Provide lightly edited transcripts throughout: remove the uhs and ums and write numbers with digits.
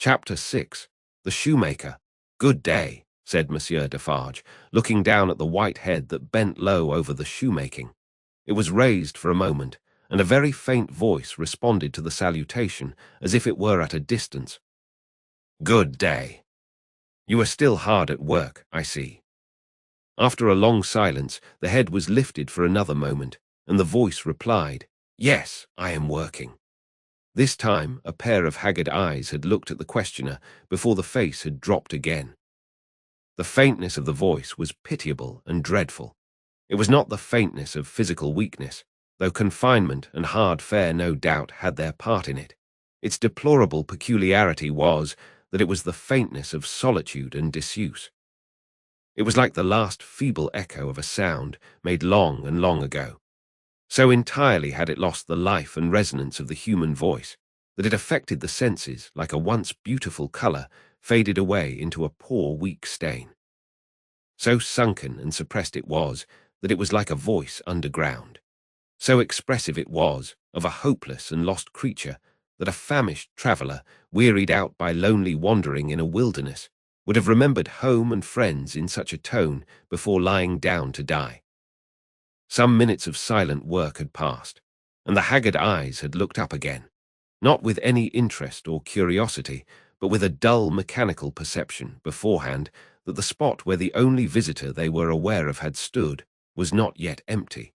Chapter 6. The Shoemaker. "Good day," said Monsieur Defarge, looking down at the white head that bent low over the shoemaking. It was raised for a moment, and a very faint voice responded to the salutation, as if it were at a distance. "Good day. You are still hard at work, I see." After a long silence, the head was lifted for another moment, and the voice replied, "Yes, I am working." This time, a pair of haggard eyes had looked at the questioner before the face had dropped again. The faintness of the voice was pitiable and dreadful. It was not the faintness of physical weakness, though confinement and hard fare no doubt had their part in it. Its deplorable peculiarity was that it was the faintness of solitude and disuse. It was like the last feeble echo of a sound made long and long ago. So entirely had it lost the life and resonance of the human voice that it affected the senses like a once beautiful colour faded away into a poor weak stain. So sunken and suppressed it was that it was like a voice underground. So expressive it was of a hopeless and lost creature that a famished traveller, wearied out by lonely wandering in a wilderness, would have remembered home and friends in such a tone before lying down to die. Some minutes of silent work had passed, and the haggard eyes had looked up again, not with any interest or curiosity, but with a dull mechanical perception beforehand that the spot where the only visitor they were aware of had stood was not yet empty.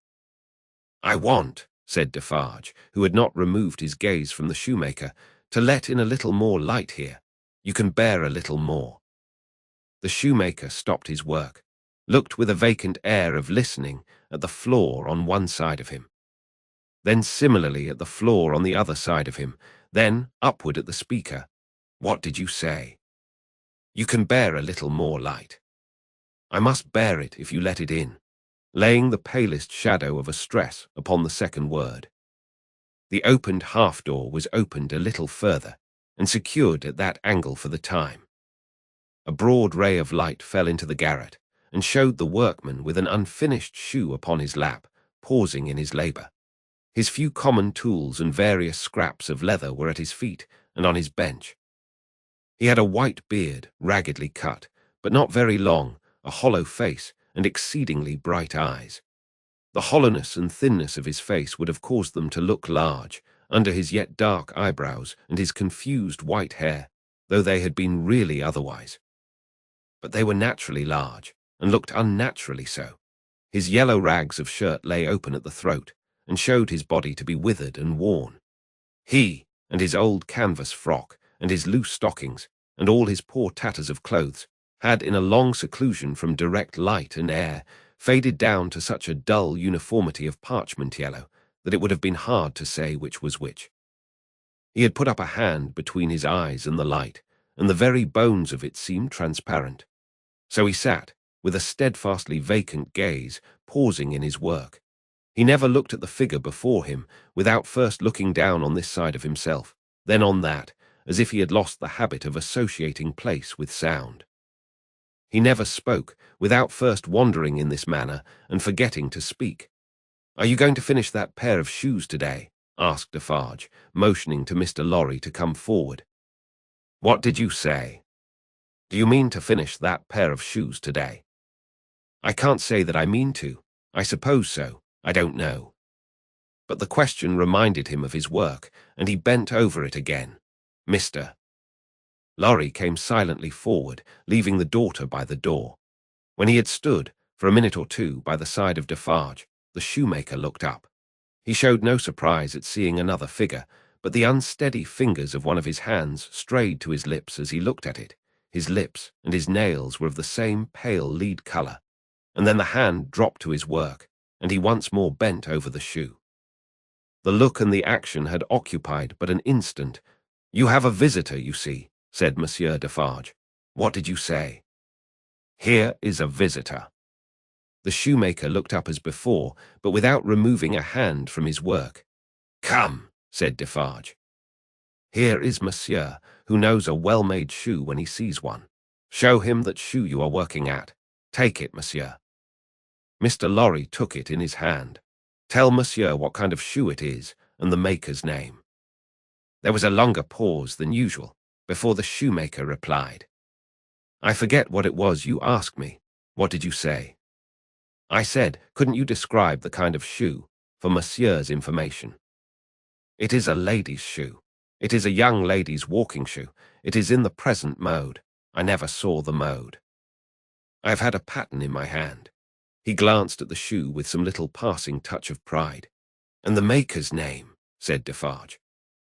"I want," said Defarge, who had not removed his gaze from the shoemaker, "to let in a little more light here. You can bear a little more." The shoemaker stopped his work, looked with a vacant air of listening at the floor on one side of him, then similarly at the floor on the other side of him, then upward at the speaker. "What did you say?" "You can bear a little more light." "I must bear it if you let it in," laying the palest shadow of a stress upon the second word. The opened half-door was opened a little further, and secured at that angle for the time. A broad ray of light fell into the garret, and showed the workman with an unfinished shoe upon his lap, pausing in his labour. His few common tools and various scraps of leather were at his feet and on his bench. He had a white beard, raggedly cut, but not very long, a hollow face, and exceedingly bright eyes. The hollowness and thinness of his face would have caused them to look large, under his yet dark eyebrows and his confused white hair, though they had been really otherwise. But they were naturally large, and looked unnaturally so. His yellow rags of shirt lay open at the throat, and showed his body to be withered and worn. He, and his old canvas frock, and his loose stockings, and all his poor tatters of clothes, had in a long seclusion from direct light and air faded down to such a dull uniformity of parchment yellow that it would have been hard to say which was which. He had put up a hand between his eyes and the light, and the very bones of it seemed transparent. So he sat, with a steadfastly vacant gaze, pausing in his work. He never looked at the figure before him without first looking down on this side of himself, then on that, as if he had lost the habit of associating place with sound. He never spoke without first wandering in this manner and forgetting to speak. "Are you going to finish that pair of shoes today?" asked Defarge, motioning to Mr. Lorry to come forward. "What did you say? Do you mean to finish that pair of shoes today?" "I can't say that I mean to. I suppose so. I don't know." But the question reminded him of his work, and he bent over it again. "Mr. Lorry came silently forward, leaving the daughter by the door. When he had stood, for a minute or two, by the side of Defarge, the shoemaker looked up. He showed no surprise at seeing another figure, but the unsteady fingers of one of his hands strayed to his lips as he looked at it. His lips and his nails were of the same pale lead colour, and then the hand dropped to his work, and he once more bent over the shoe. The look and the action had occupied but an instant. "You have a visitor, you see," said Monsieur Defarge. "What did you say?" "Here is a visitor." The shoemaker looked up as before, but without removing a hand from his work. "Come," said Defarge. "Here is Monsieur, who knows a well-made shoe when he sees one. Show him that shoe you are working at. Take it, Monsieur." Mr. Lorry took it in his hand. "Tell Monsieur what kind of shoe it is, and the maker's name." There was a longer pause than usual, before the shoemaker replied. I forget what it was you asked me. What did you say? I said, couldn't you describe the kind of shoe for Monsieur's information? It is a lady's shoe. It is a young lady's walking shoe. It is in the present mode. I never saw the mode. I have had a pattern in my hand. He glanced at the shoe with some little passing touch of pride. And the maker's name, said Defarge.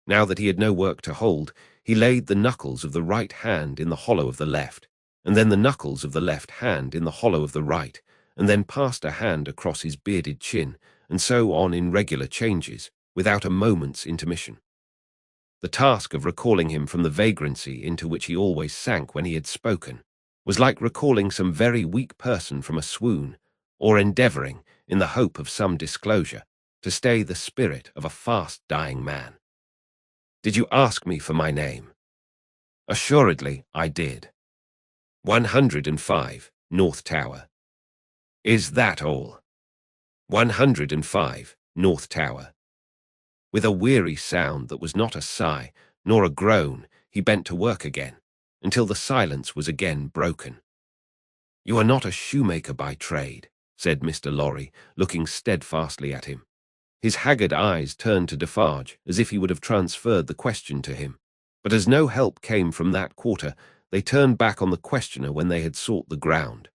Now that he had no work to hold, he laid the knuckles of the right hand in the hollow of the left, and then the knuckles of the left hand in the hollow of the right, and then passed a hand across his bearded chin, and so on in regular changes, without a moment's intermission. The task of recalling him from the vagrancy into which he always sank when he had spoken was like recalling some very weak person from a swoon, or endeavouring, in the hope of some disclosure, to stay the spirit of a fast-dying man. Did you ask me for my name? Assuredly, I did. 105, North Tower. Is that all? 105, North Tower. With a weary sound that was not a sigh, nor a groan, he bent to work again, until the silence was again broken. You are not a shoemaker by trade, said Mr. Lorry, looking steadfastly at him. His haggard eyes turned to Defarge, as if he would have transferred the question to him. But as no help came from that quarter, they turned back on the questioner when they had sought the ground.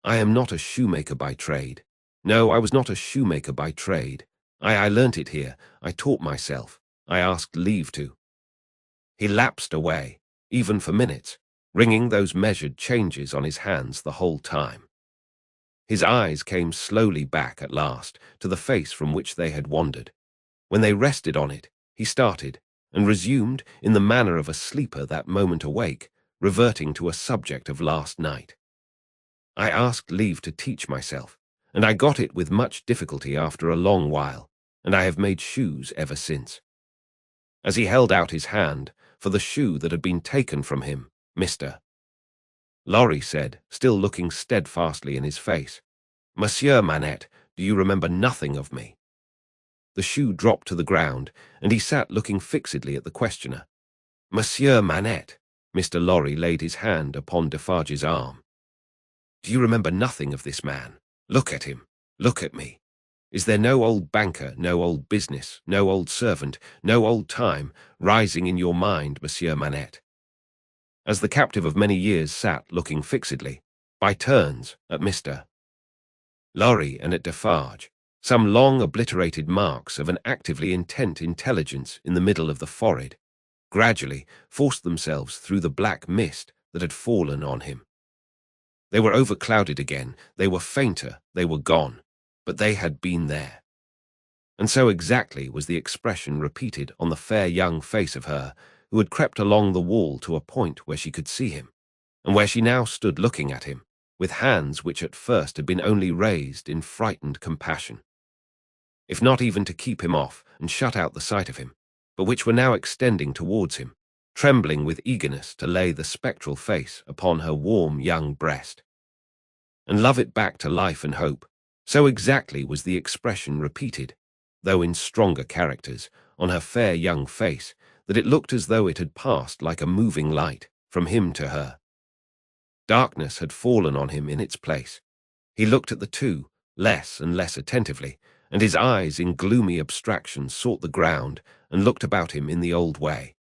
I am not a shoemaker by trade. No, I was not a shoemaker by trade. I learnt it here. I taught myself. I asked leave to. He lapsed away, even for minutes, wringing those measured changes on his hands the whole time. His eyes came slowly back at last to the face from which they had wandered. When they rested on it, he started, and resumed in the manner of a sleeper that moment awake, reverting to a subject of last night. I asked leave to teach myself, and I got it with much difficulty after a long while, and I have made shoes ever since. As he held out his hand for the shoe that had been taken from him, Mr. Lorry said, still looking steadfastly in his face, Monsieur Manette, do you remember nothing of me? The shoe dropped to the ground, and he sat looking fixedly at the questioner. Monsieur Manette, Mr. Lorry laid his hand upon Defarge's arm. Do you remember nothing of this man? Look at him. Look at me. Is there no old banker, no old business, no old servant, no old time, rising in your mind, Monsieur Manette? As the captive of many years sat looking fixedly, by turns, at Mr. Lorry and at Defarge, some long obliterated marks of an actively intent intelligence in the middle of the forehead gradually forced themselves through the black mist that had fallen on him. They were overclouded again, they were fainter, they were gone, but they had been there. And so exactly was the expression repeated on the fair young face of her who had crept along the wall to a point where she could see him, and where she now stood looking at him, with hands which at first had been only raised in frightened compassion, if not even to keep him off and shut out the sight of him, but which were now extending towards him, trembling with eagerness to lay the spectral face upon her warm young breast, and love it back to life and hope. So exactly was the expression repeated, though in stronger characters, on her fair young face, that it looked as though it had passed like a moving light from him to her. Darkness had fallen on him in its place. He looked at the two, less and less attentively, and his eyes in gloomy abstraction sought the ground and looked about him in the old way.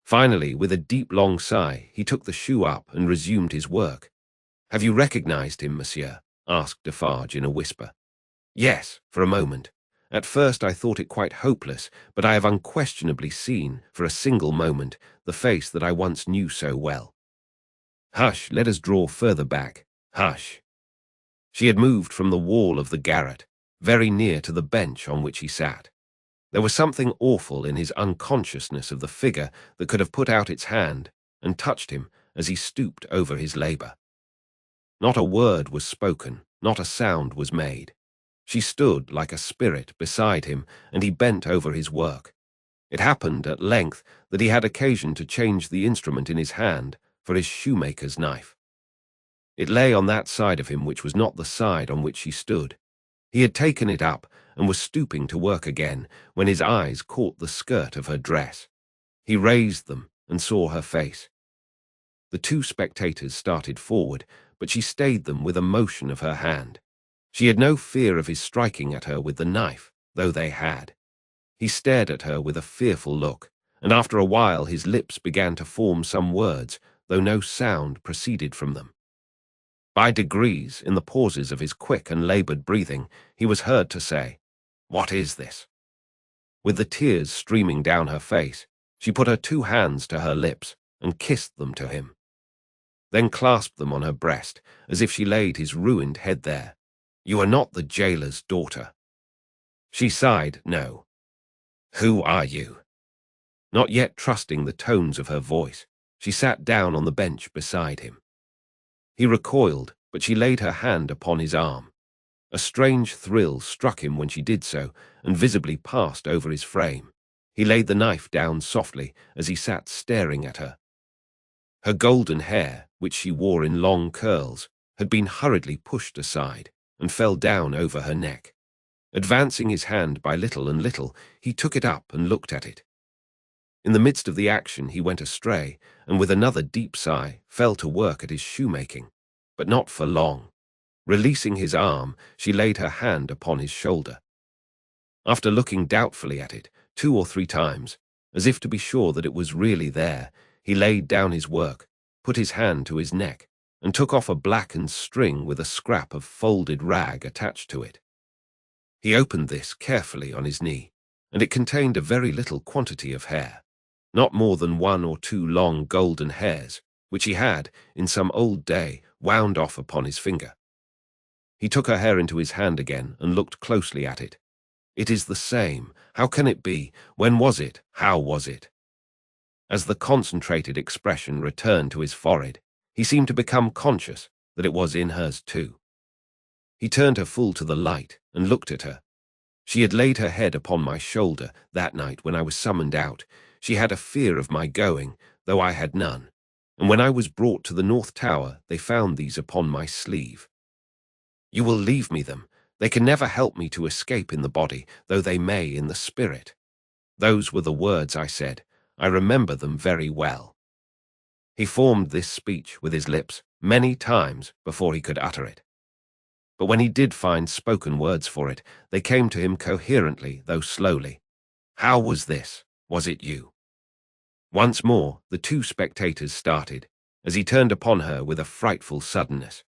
Finally, with a deep long sigh, he took the shoe up and resumed his work. Have you recognized him, monsieur? Asked Defarge in a whisper. Yes, for a moment. At first I thought it quite hopeless, but I have unquestionably seen, for a single moment, the face that I once knew so well. Hush, let us draw further back. Hush. She had moved from the wall of the garret, very near to the bench on which he sat. There was something awful in his unconsciousness of the figure that could have put out its hand and touched him as he stooped over his labour. Not a word was spoken, not a sound was made. She stood like a spirit beside him, and he bent over his work. It happened at length that he had occasion to change the instrument in his hand for his shoemaker's knife. It lay on that side of him which was not the side on which she stood. He had taken it up and was stooping to work again when his eyes caught the skirt of her dress. He raised them and saw her face. The two spectators started forward, but she stayed them with a motion of her hand. She had no fear of his striking at her with the knife, though they had. He stared at her with a fearful look, and after a while his lips began to form some words, though no sound proceeded from them. By degrees, in the pauses of his quick and laboured breathing, he was heard to say, "What is this?" With the tears streaming down her face, she put her two hands to her lips and kissed them to him, then clasped them on her breast, as if she laid his ruined head there. "You are not the jailer's daughter." She sighed, "No." "Who are you?" Not yet trusting the tones of her voice, she sat down on the bench beside him. He recoiled, but she laid her hand upon his arm. A strange thrill struck him when she did so, and visibly passed over his frame. He laid the knife down softly as he sat staring at her. Her golden hair, which she wore in long curls, had been hurriedly pushed aside and fell down over her neck. Advancing his hand by little and little, he took it up and looked at it. In the midst of the action he went astray, and with another deep sigh fell to work at his shoemaking, but not for long. Releasing his arm, she laid her hand upon his shoulder. After looking doubtfully at it 2 or 3 times, as if to be sure that it was really there, he laid down his work, put his hand to his neck, and took off a blackened string with a scrap of folded rag attached to it. He opened this carefully on his knee, and it contained a very little quantity of hair, not more than 1 or 2 long golden hairs, which he had, in some old day, wound off upon his finger. He took her hair into his hand again and looked closely at it. "It is the same. How can it be? When was it? How was it?" As the concentrated expression returned to his forehead, he seemed to become conscious that it was in hers too. He turned her full to the light and looked at her. She had laid her head upon my shoulder that night when I was summoned out. She had a fear of my going, though I had none, and when I was brought to the North Tower they found these upon my sleeve. "You will leave me them. They can never help me to escape in the body, though they may in the spirit." Those were the words I said. I remember them very well. He formed this speech with his lips many times before he could utter it. But when he did find spoken words for it, they came to him coherently, though slowly. "How was this? Was it you?" Once more the two spectators started, as he turned upon her with a frightful suddenness.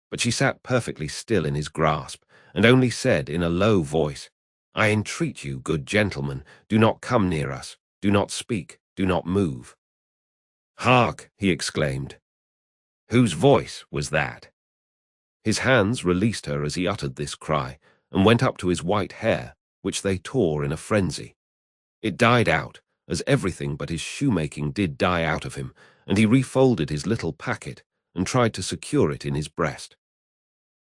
But she sat perfectly still in his grasp, and only said in a low voice, "I entreat you, good gentlemen, do not come near us, do not speak, do not move." "Hark!" he exclaimed. Whose voice was that? His hands released her as he uttered this cry, and went up to his white hair, which they tore in a frenzy. It died out, as everything but his shoemaking did die out of him, and he refolded his little packet and tried to secure it in his breast.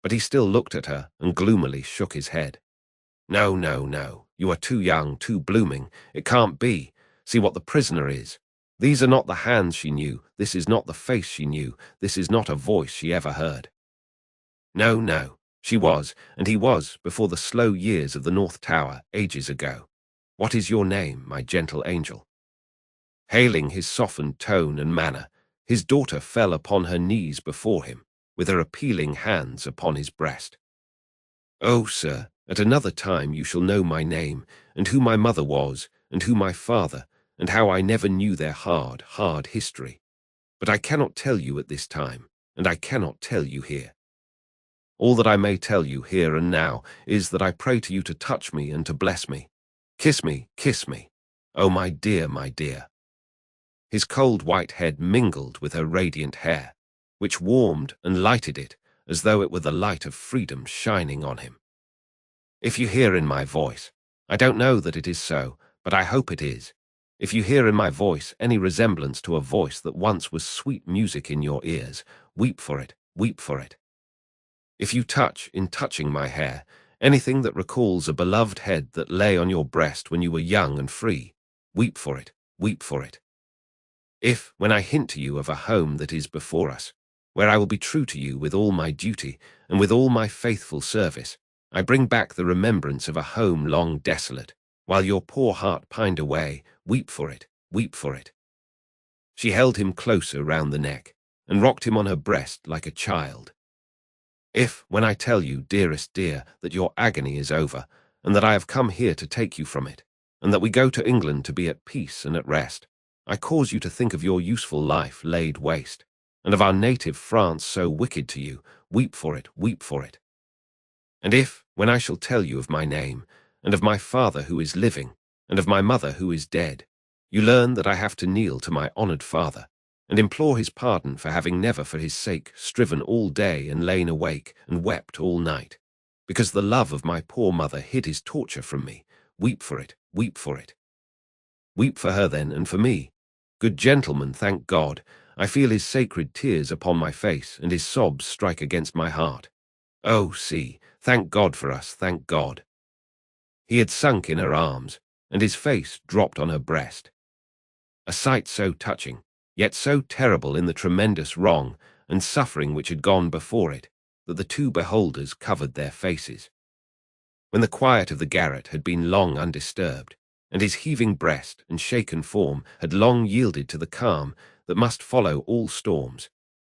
But he still looked at her and gloomily shook his head. "No, no, no. You are too young, too blooming. It can't be. See what the prisoner is. These are not the hands she knew. This is not the face she knew. This is not a voice she ever heard." No, no. She was, and he was, before the slow years of the North Tower, ages ago. "What is your name, my gentle angel?" Hailing his softened tone and manner, his daughter fell upon her knees before him, with her appealing hands upon his breast. "Oh, sir, at another time you shall know my name, and who my mother was, and who my father, and how I never knew their hard, hard history. But I cannot tell you at this time, and I cannot tell you here. All that I may tell you here and now is that I pray to you to touch me and to bless me. Kiss me, kiss me. Oh, my dear, my dear." His cold white head mingled with her radiant hair, which warmed and lighted it as though it were the light of freedom shining on him. "If you hear in my voice, I don't know that it is so, but I hope it is. If you hear in my voice any resemblance to a voice that once was sweet music in your ears, weep for it, weep for it. If you touch, in touching my hair, anything that recalls a beloved head that lay on your breast when you were young and free, weep for it, weep for it. If, when I hint to you of a home that is before us, where I will be true to you with all my duty and with all my faithful service, I bring back the remembrance of a home long desolate, while your poor heart pined away, weep for it, weep for it. She held him closer round the neck and rocked him on her breast like a child. If, when I tell you, dearest dear, that your agony is over, and that I have come here to take you from it, and that we go to England to be at peace and at rest, I cause you to think of your useful life laid waste, and of our native France so wicked to you, weep for it, weep for it. And if, when I shall tell you of my name, and of my father who is living, and of my mother who is dead, you learn that I have to kneel to my honoured father, and implore his pardon for having never for his sake striven all day and lain awake and wept all night, because the love of my poor mother hid his torture from me, weep for it, weep for it. Weep for her then, and for me. Good gentleman, thank God, I feel his sacred tears upon my face, and his sobs strike against my heart. Oh, see, thank God for us, thank God. He had sunk in her arms, and his face dropped on her breast. A sight so touching, yet so terrible in the tremendous wrong and suffering which had gone before it, that the two beholders covered their faces. When the quiet of the garret had been long undisturbed, and his heaving breast and shaken form had long yielded to the calm that must follow all storms,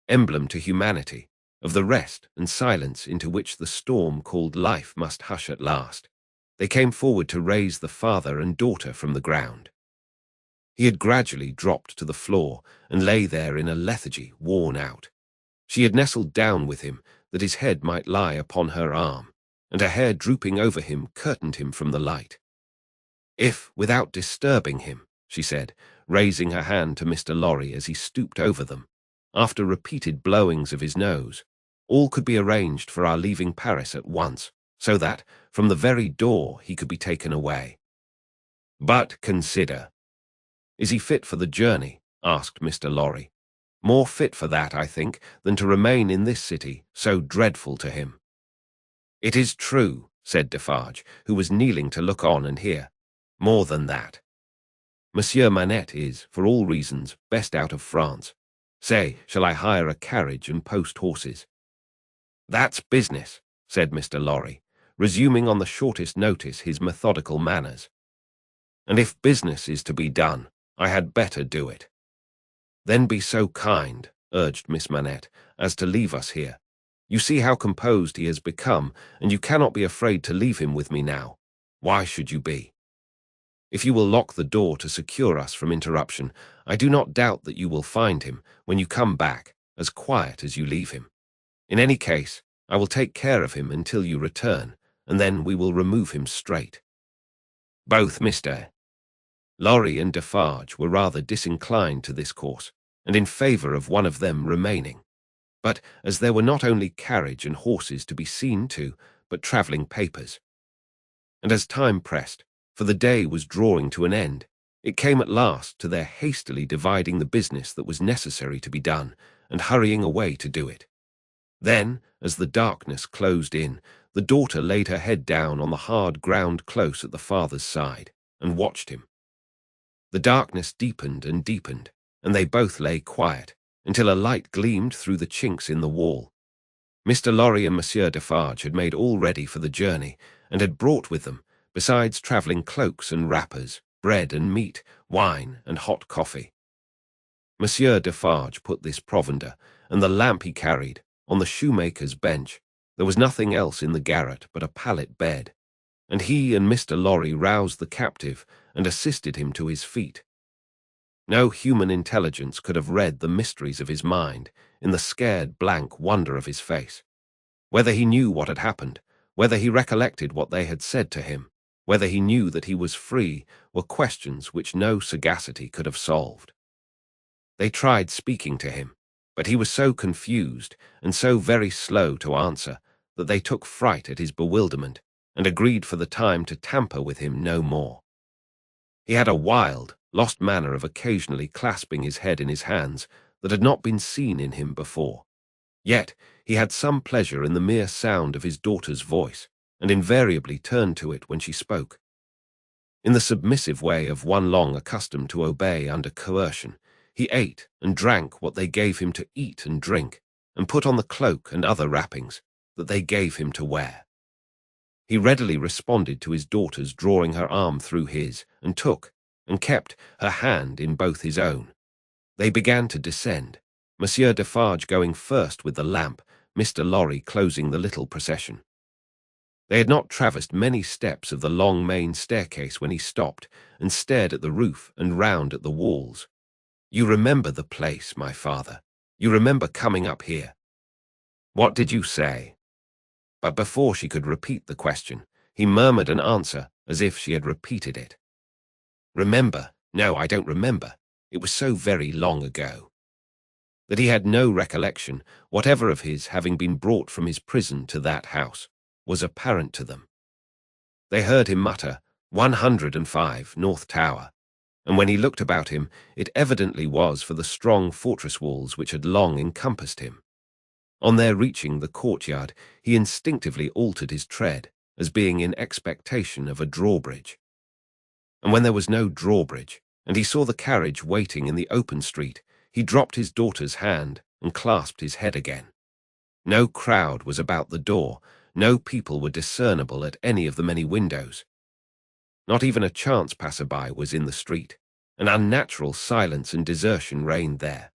emblem to humanity, of the rest and silence into which the storm called life must hush at last, they came forward to raise the father and daughter from the ground. He had gradually dropped to the floor and lay there in a lethargy, worn out. She had nestled down with him that his head might lie upon her arm, and her hair drooping over him curtained him from the light. If, without disturbing him, she said, raising her hand to Mr. Lorry as he stooped over them, after repeated blowings of his nose, all could be arranged for our leaving Paris at once, so that, from the very door, he could be taken away. But consider. Is he fit for the journey? Asked Mr. Lorry. More fit for that, I think, than to remain in this city, so dreadful to him. It is true, said Defarge, who was kneeling to look on and hear. More than that. Monsieur Manette is, for all reasons, best out of France. Say, shall I hire a carriage and post horses? That's business, said Mr. Lorry, resuming on the shortest notice his methodical manners. And if business is to be done, I had better do it. Then be so kind, urged Miss Manette, as to leave us here. You see how composed he has become, and you cannot be afraid to leave him with me now. Why should you be? If you will lock the door to secure us from interruption, I do not doubt that you will find him, when you come back, as quiet as you leave him. In any case, I will take care of him until you return, and then we will remove him straight. Both Mr. Lorry and Defarge were rather disinclined to this course, and in favour of one of them remaining. But as there were not only carriage and horses to be seen to, but travelling papers, and as time pressed, for the day was drawing to an end, it came at last to their hastily dividing the business that was necessary to be done, and hurrying away to do it. Then, as the darkness closed in, the daughter laid her head down on the hard ground close at the father's side, and watched him. The darkness deepened and deepened, and they both lay quiet, until a light gleamed through the chinks in the wall. Mr. Lorry and Monsieur Defarge had made all ready for the journey, and had brought with them, besides travelling cloaks and wrappers, bread and meat, wine and hot coffee. Monsieur Defarge put this provender, and the lamp he carried, on the shoemaker's bench. There was nothing else in the garret but a pallet bed, and he and Mr. Lorry roused the captive and assisted him to his feet. No human intelligence could have read the mysteries of his mind in the scared blank wonder of his face. Whether he knew what had happened, whether he recollected what they had said to him, whether he knew that he was free, were questions which no sagacity could have solved. They tried speaking to him, but he was so confused and so very slow to answer that they took fright at his bewilderment and agreed for the time to tamper with him no more. He had a wild, lost manner of occasionally clasping his head in his hands that had not been seen in him before. Yet he had some pleasure in the mere sound of his daughter's voice, and invariably turned to it when she spoke. In the submissive way of one long accustomed to obey under coercion, he ate and drank what they gave him to eat and drink, and put on the cloak and other wrappings that they gave him to wear. He readily responded to his daughter's drawing her arm through his, and took, and kept, her hand in both his own. They began to descend, Monsieur Defarge going first with the lamp, Mr. Lorry closing the little procession. They had not traversed many steps of the long main staircase when he stopped and stared at the roof and round at the walls. "You remember the place, my father. You remember coming up here." "What did you say?" But before she could repeat the question, he murmured an answer as if she had repeated it. "Remember? No, I don't remember. It was so very long ago." That he had no recollection, whatever of his having been brought from his prison to that house, was apparent to them. They heard him mutter, 105 North Tower, and when he looked about him, it evidently was for the strong fortress walls which had long encompassed him. On their reaching the courtyard, he instinctively altered his tread, as being in expectation of a drawbridge. And when there was no drawbridge, and he saw the carriage waiting in the open street, he dropped his daughter's hand and clasped his head again. No crowd was about the door, no people were discernible at any of the many windows. Not even a chance passer-by was in the street. An unnatural silence and desertion reigned there.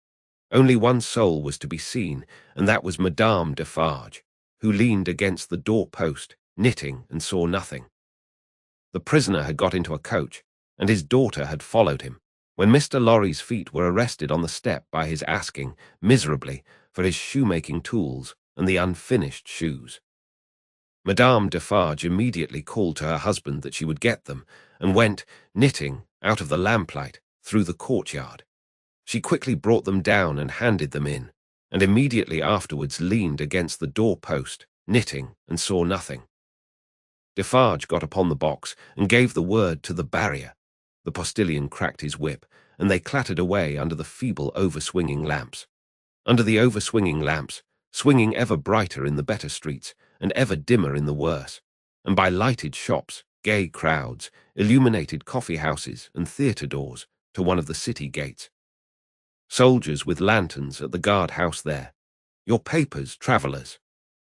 Only one soul was to be seen, and that was Madame Defarge, who leaned against the door-post, knitting, and saw nothing. The prisoner had got into a coach, and his daughter had followed him, when Mr. Lorry's feet were arrested on the step by his asking, miserably, for his shoemaking tools and the unfinished shoes. Madame Defarge immediately called to her husband that she would get them, and went, knitting, out of the lamplight, through the courtyard. She quickly brought them down and handed them in, and immediately afterwards leaned against the door-post, knitting, and saw nothing. Defarge got upon the box and gave the word to the barrier. The postilion cracked his whip, and they clattered away under the feeble over-swinging lamps. Under the over-swinging lamps, swinging ever brighter in the better streets, and ever dimmer in the worse, and by lighted shops, gay crowds, illuminated coffee-houses and theatre doors, to one of the city gates. Soldiers with lanterns at the guard-house there. "Your papers, travellers."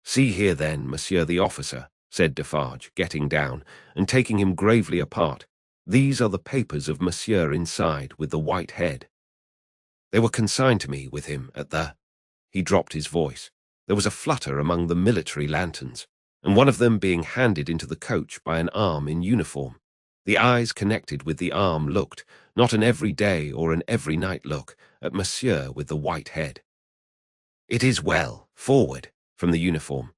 "See here then, monsieur the officer," said Defarge, getting down, and taking him gravely apart. "These are the papers of monsieur inside, with the white head. They were consigned to me with him at the—" He dropped his voice. There was a flutter among the military lanterns, and one of them being handed into the coach by an arm in uniform. The eyes connected with the arm looked, not an every-day or an every-night look, at monsieur with the white head. "It is well. Forward," from the uniform.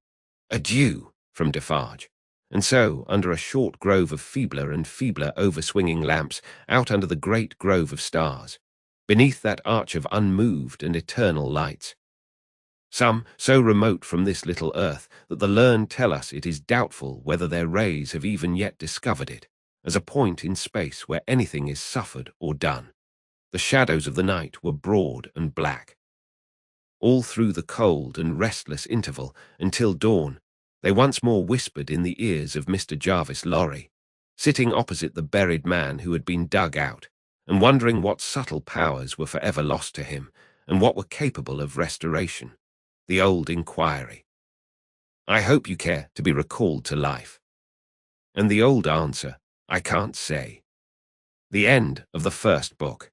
"Adieu," from Defarge. And so, under a short grove of feebler and feebler over-swinging lamps, out under the great grove of stars, beneath that arch of unmoved and eternal lights, some so remote from this little earth that the learned tell us it is doubtful whether their rays have even yet discovered it, as a point in space where anything is suffered or done. The shadows of the night were broad and black. All through the cold and restless interval, until dawn, they once more whispered in the ears of Mr. Jarvis Lorry, sitting opposite the buried man who had been dug out, and wondering what subtle powers were forever lost to him, and what were capable of restoration. The old inquiry, "I hope you care to be recalled to life." And the old answer, "I can't say." The end of the first book.